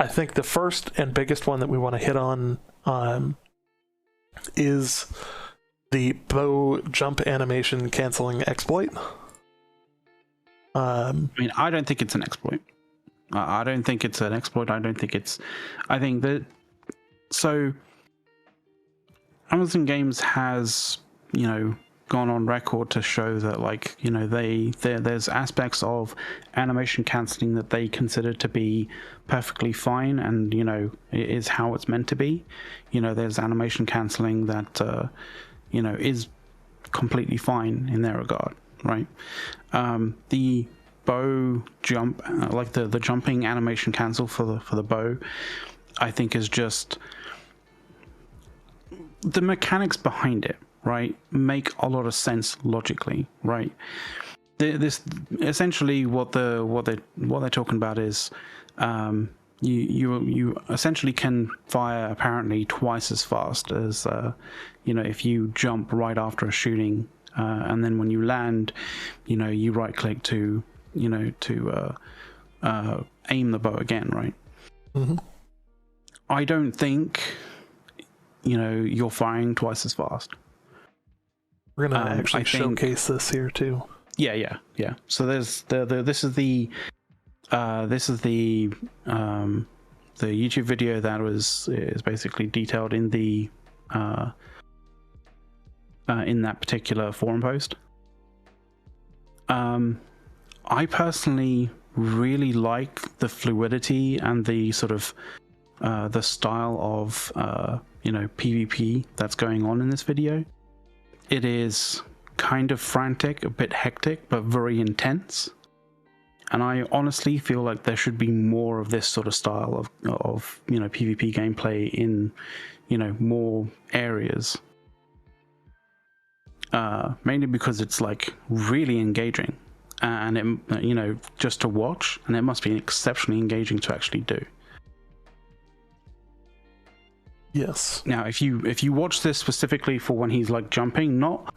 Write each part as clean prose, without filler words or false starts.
I think the first and biggest one that we want to hit on is the bow jump animation canceling exploit. I mean, I don't think it's an exploit. I don't think it's an exploit. I think that, so Amazon Games has, you know, gone on record to show that, like, you know, there's aspects of animation canceling that they consider to be perfectly fine, and, you know, it is how it's meant to be. You know, there's animation canceling that you know, is completely fine in their regard, right? The bow jump, like the jumping animation cancel for the bow, I think is just the mechanics behind it, right, make a lot of sense logically, right? This essentially what they're talking about is you essentially can fire apparently twice as fast as you know, if you jump right after a shooting, and then when you land, you know, you right click to, you know, to aim the bow again, right? Mm-hmm. I don't think, you know, you're firing twice as fast. We're gonna actually showcase this here too. Yeah. So there's this is the YouTube video that is basically detailed in the in that particular forum post. I personally really like the fluidity and the sort of the style of you know, PvP that's going on in this video. It is kind of frantic, a bit hectic, but very intense. And I honestly feel like there should be more of this sort of style of you know, PvP gameplay in, you know, more areas. Mainly because it's like really engaging, and it, you know, just to watch, and it must be exceptionally engaging to actually do. Yes. Now, if you watch this specifically for when he's like jumping, not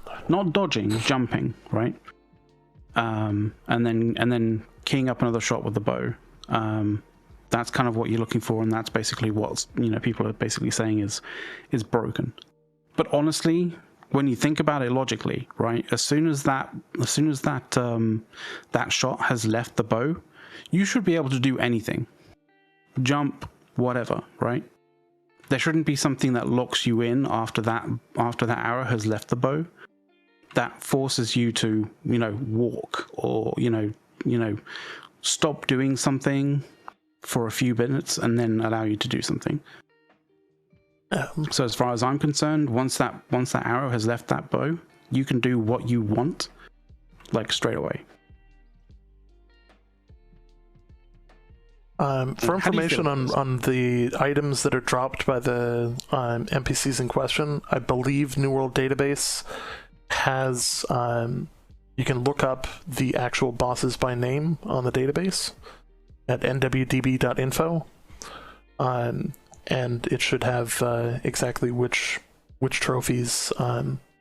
dodging, jumping, right? And then keying up another shot with the bow. That's kind of what you're looking for, and that's basically what, you know, people are basically saying is broken. But honestly, when you think about it logically, right? As soon as that shot has left the bow, you should be able to do anything, jump, whatever, right? There shouldn't be something that locks you in after that arrow has left the bow, that forces you to, you know, walk, or you know, stop doing something for a few minutes and then allow you to do something. So as far as I'm concerned, once that arrow has left that bow, you can do what you want, like, straight away. For information on the items that are dropped by the NPCs in question, I believe New World Database has, you can look up the actual bosses by name on the database at nwdb.info, and it should have exactly which trophies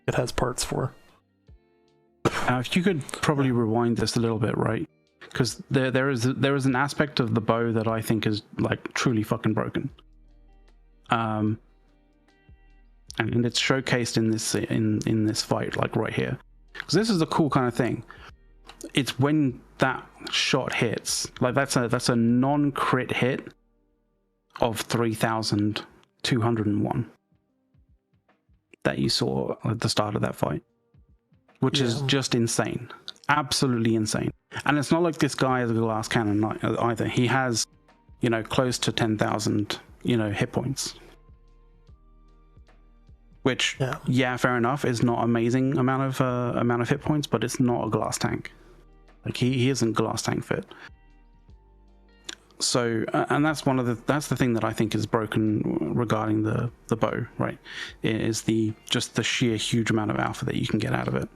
it has parts for. If you could probably rewind this a little bit, right? Because there is an aspect of the bow that I think is like truly fucking broken, and it's showcased in this fight, like right here. Because this is the cool kind of thing. It's when that shot hits, like that's a non-crit hit of 3,201 that you saw at the start of that fight, which is just insane. Absolutely insane. And it's not like this guy has a glass cannon either. He has, you know, close to 10,000, you know, hit points. Which, yeah, fair enough, is not amazing amount of hit points, but it's not a glass tank. Like he isn't glass tank fit. So, and that's the thing that I think is broken regarding the bow, right? Is just the sheer huge amount of alpha that you can get out of it.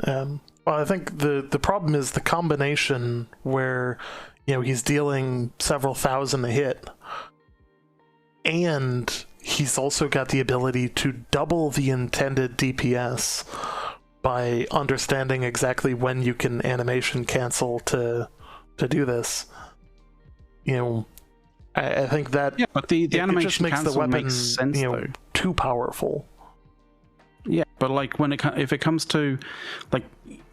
Well, I think the problem is the combination where, you know, he's dealing several thousand a hit, and he's also got the ability to double the intended DPS by understanding exactly when you can animation cancel to do this. You know, I think that but the it animation just makes the cancel weapon makes sense though. too powerful. Yeah, but like if it comes to like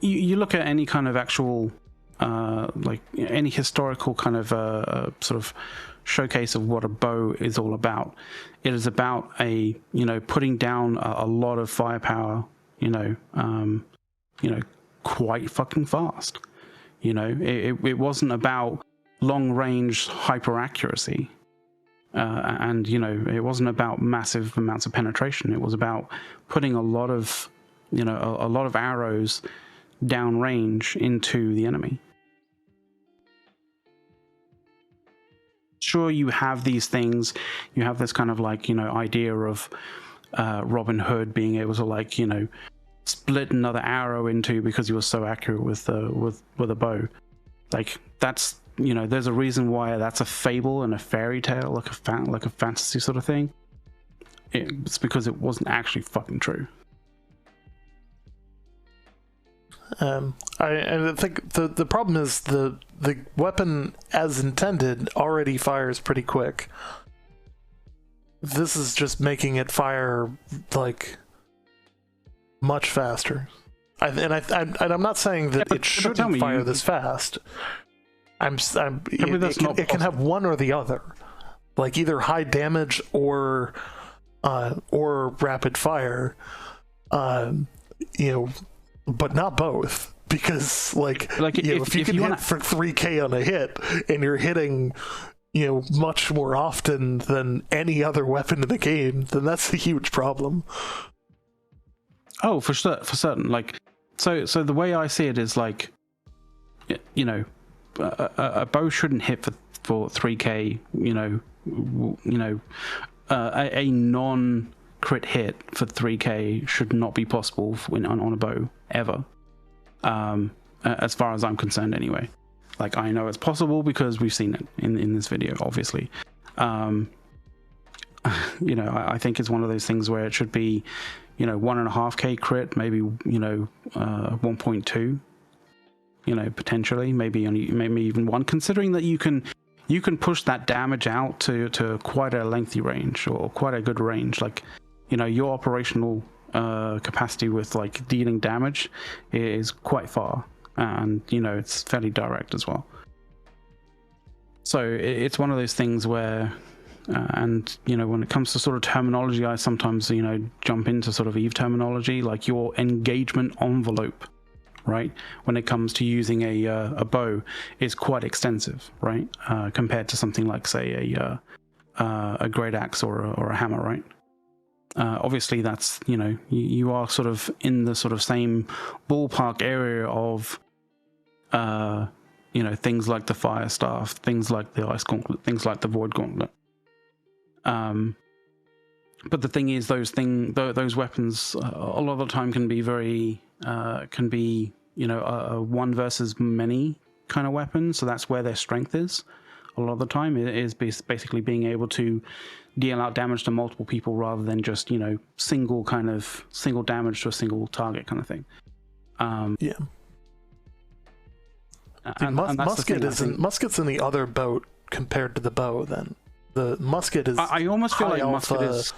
you look at any kind of actual like any historical kind of sort of showcase of what a bow is all about. It is about putting down a lot of firepower, quite fucking fast. It wasn't about long range hyper accuracy. And it wasn't about massive amounts of penetration. It was about putting a lot of arrows downrange into the enemy. Sure, you have these things. You have this kind of idea of Robin Hood being able to split another arrow into because he was so accurate with a bow. Like that's. There's a reason why that's a fable and a fairy tale, like a fantasy sort of thing. It's because it wasn't actually fucking true. I think the problem is the weapon as intended already fires pretty quick. This is just making it fire like much faster. I'm not saying that it shouldn't fire this fast. It can have one or the other, like either high damage or rapid fire, but not both, because if you can hit for 3K on a hit and you're hitting much more often than any other weapon in the game, then that's a huge problem. Oh, for certain. So the way I see it is a bow shouldn't hit for 3K. A non-crit hit for 3K should not be possible on a bow ever. As far as I'm concerned, anyway. I know it's possible because we've seen it in this video, obviously. I think it's one of those things where it should be, 1.5K crit, maybe 1.2. Potentially, maybe even one, considering that you can push that damage out to quite a lengthy range or quite a good range. Your operational capacity with dealing damage is quite far, and it's fairly direct as well. So it's one of those things where when it comes to sort of terminology, I sometimes jump into sort of EVE terminology, like your engagement envelope, right, when it comes to using a bow, is quite extensive, right, compared to something like, say, a great axe or a hammer, right? Obviously, that's you are sort of in the sort of same ballpark area of things like the fire staff, things like the ice gauntlet, things like the void gauntlet. But the thing is, those weapons a lot of the time can be very a one versus many kind of weapon. So that's where their strength is. A lot of the time, it is basically being able to deal out damage to multiple people rather than just single damage to a single target kind of thing. Yeah. Musket's in the other boat compared to the bow. Then the musket is. I almost feel like musket is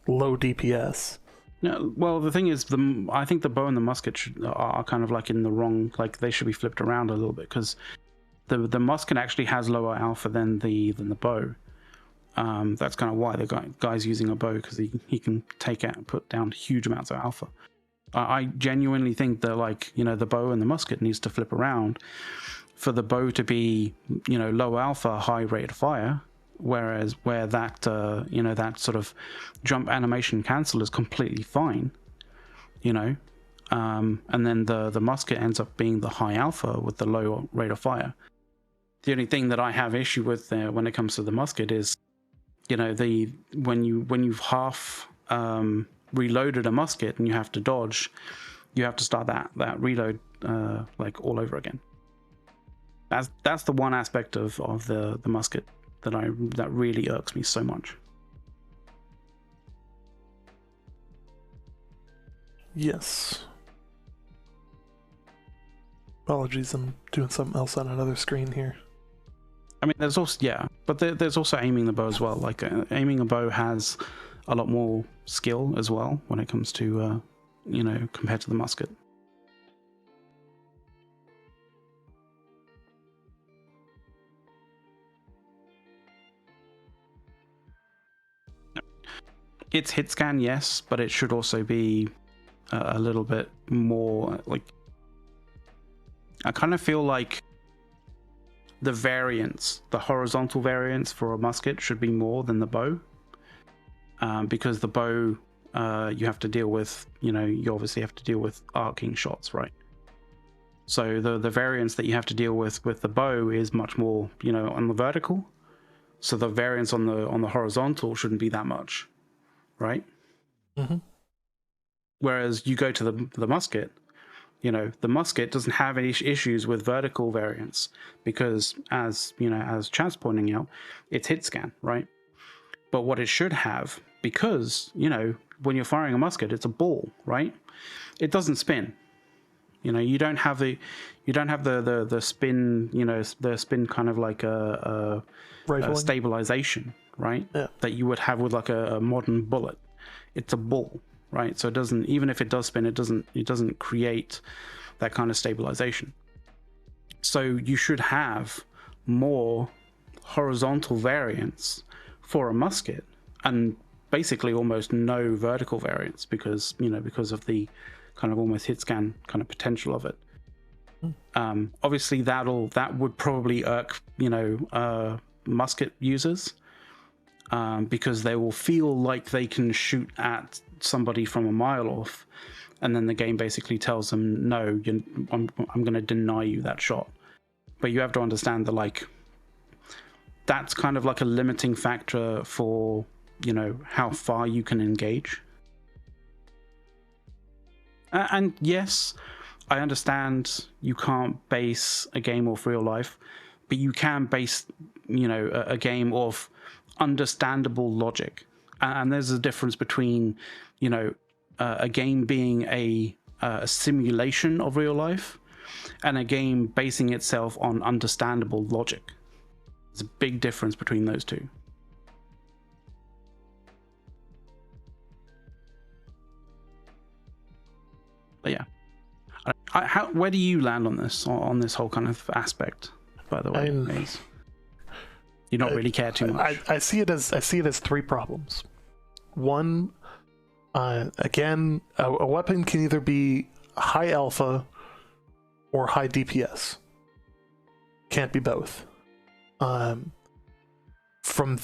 low DPS. No, well, the thing is, I think the bow and the musket are kind of in the wrong. They should be flipped around a little bit, because the musket actually has lower alpha than the bow. That's kind of why the guy's using a bow, because he can put down huge amounts of alpha. I genuinely think that the bow and the musket needs to flip around for the bow to be low alpha, high rate of fire, where that that sort of jump animation cancel is completely fine, and then the musket ends up being the high alpha with the low rate of fire. The only thing that I have issue with when it comes to the musket is when you've half reloaded a musket and you have to dodge, you have to start that reload all over again. That's the one aspect of the musket that really irks me so much. Yes. Apologies, I'm doing something else on another screen here. I mean, there's also But there's also aiming the bow as well. Like aiming a bow has a lot more skill as well when it comes to, compared to the musket. It's hit scan, yes, but it should also be a little bit more like. I kind of feel like the variance, the horizontal variance for a musket should be more than the bow, because the bow you have to deal with, you obviously have to deal with arcing shots, right? So the variance that you have to deal with the bow is much more, on the vertical. So the variance on the horizontal shouldn't be that much, right? Mm-hmm. Whereas you go to the musket, the musket doesn't have any issues with vertical variance because, as Chad's pointing out, it's hit scan, right? But what it should have, because when you're firing a musket, it's a ball, right? It doesn't spin. You don't have the spin, the spin kind of like a stabilization, right? Yeah. That you would have with like a modern bullet. It's a ball, right? So it doesn't, even if it does spin, it doesn't create that kind of stabilization. So you should have more horizontal variance for a musket and basically almost no vertical variance because of the kind of almost hit scan kind of potential of it. Obviously that would probably irk musket users, because they will feel like they can shoot at somebody from a mile off, and then the game basically tells them, no, I'm going to deny you that shot. But you have to understand that that's kind of like a limiting factor for how far you can engage. And yes, I understand you can't base a game off real life, but you can base a game off understandable logic. And there's a difference between a game being a simulation of real life and a game basing itself on understandable logic. There's a big difference between those two. But yeah, where do you land on this whole kind of aspect? By the way, you don't really care too much. I see it as three problems. One, again, a weapon can either be high alpha or high DPS. Can't be both. From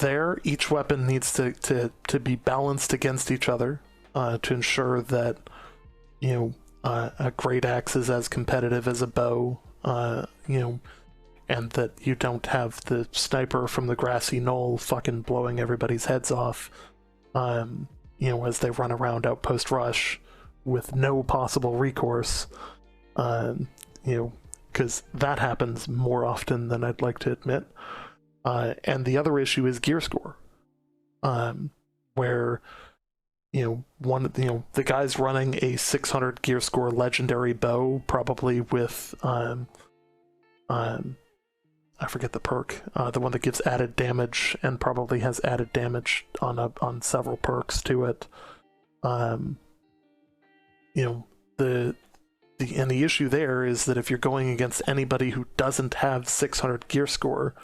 there, each weapon needs to be balanced against each other to ensure that a great axe is as competitive as a bow, and that you don't have the sniper from the grassy knoll fucking blowing everybody's heads off, as they run around Outpost Rush with no possible recourse, because that happens more often than I'd like to admit. And the other issue is gear score, where the guy's running a 600 gear score legendary bow, probably with I forget the perk, the one that gives added damage and probably has added damage on several perks to it. The issue there is that if you're going against anybody who doesn't have 600 gear score,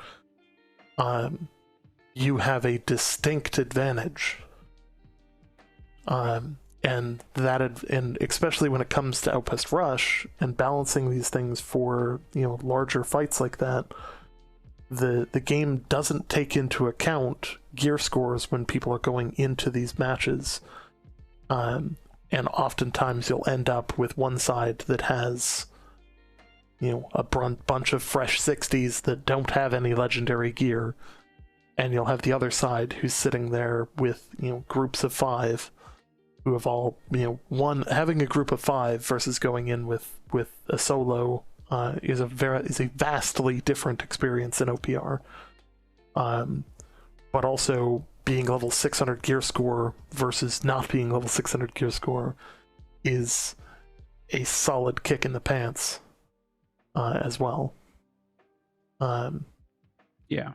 you have a distinct advantage. And especially when it comes to Outpost Rush and balancing these things for larger fights like that, the game doesn't take into account gear scores when people are going into these matches, and oftentimes you'll end up with one side that has a bunch of fresh 60s that don't have any legendary gear, and you'll have the other side who's sitting there with groups of 5 who have all having a group of 5 versus going in with a solo is a vastly different experience in OPR. But also being level 600 gear score versus not being level 600 gear score is a solid kick in the pants as well. Yeah.